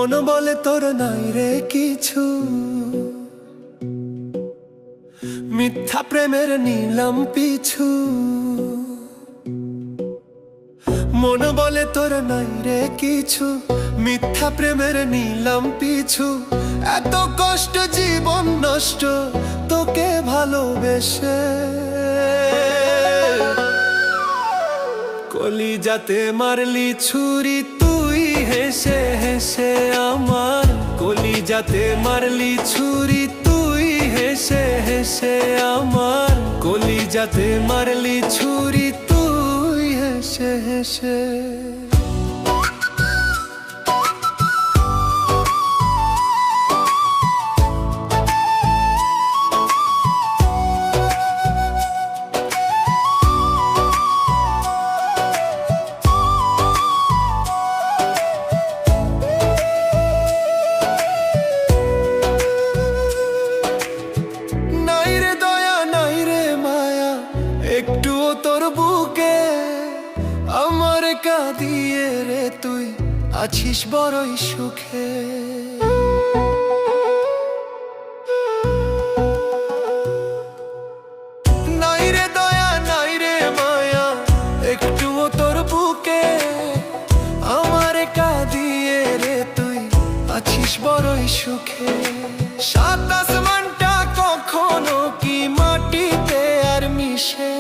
মন বলে তোর নাই রে কিছু, মিথ্যা প্রেমের নিলাম পিছু। মন বলে তোর নাই রে কিছু, মিথ্যা প্রেমের নিলাম পিছু। এত কষ্ট জীবন নষ্ট তোকে ভালোবেসে, কলিজাতে মারলি ছুরি তুই হেসে হেসে আমার। কলিজাতে মারলি ছুরি তুই হেসে হেসে আমার। কলিজাতে মারলি ছুরি তুই হেসে হেসে। একটুও তোর বুকে আমার কাঁদিয়ে রে তুই আছিস বড়ই সুখে। নাই রে দয়া নাই রে মায়া, একটুও তোর বুকে আমার কাঁদিয়ে রে তুই আছিস বড়ই সুখে। সাত আসমানটা কখনো কি মাটিতে আর মিশে,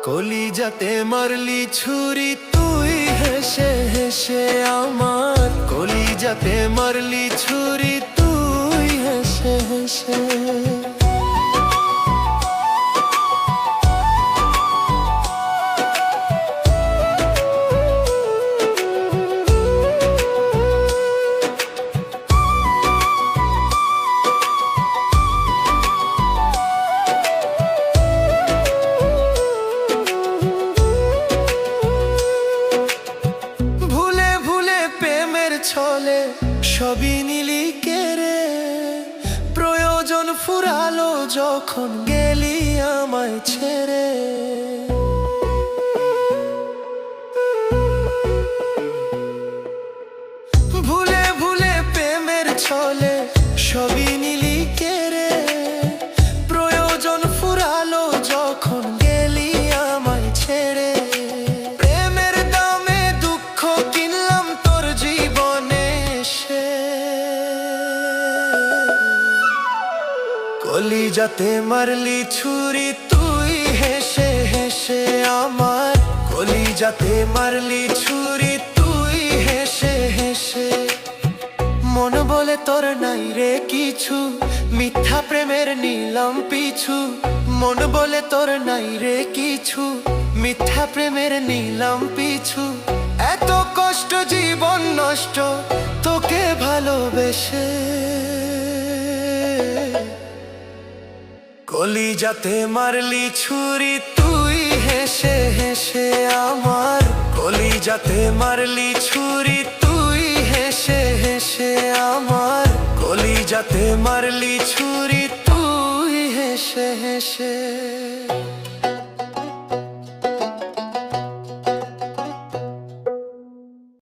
কলিজাতে মারলি ছুরি তুই হেসে হেসে আমার। কলিজাতে মারলি ছুরি তুই হেসে হেসে। ছলে সবই নিলি কেড়ে, প্রয়োজন ফুরালো যখন গেলি আমায় ছেড়ে। ভুলে ভুলে প্রেমের ছলে সবই নিলি কেড়ে, প্রয়োজন ফুরালো যখন গেলি আমায় ছেড়ে। কলিজাতে মারলি ছুরি তুই হেসে হেসে আমার। কলিজাতে মারলি ছুরি তুই হেসে হেসে। মন বলে তোর নাই রে কিছু, মিথ্যা প্রেমের নিলাম পিছু। মন বলে তোর নাই রে কিছু, মিথ্যা প্রেমের নিলাম পিছু। এত কষ্ট জীবন নষ্ট তোকে ভালোবেসে, কলিজাতে মারলি ছুরি তুই হেসে হেসে আমার। কলিজাতে মারলি ছুরি তুই হেসে হেসে আমার। কলিজাতে মারলি ছুরি তুই হেসে হেসে।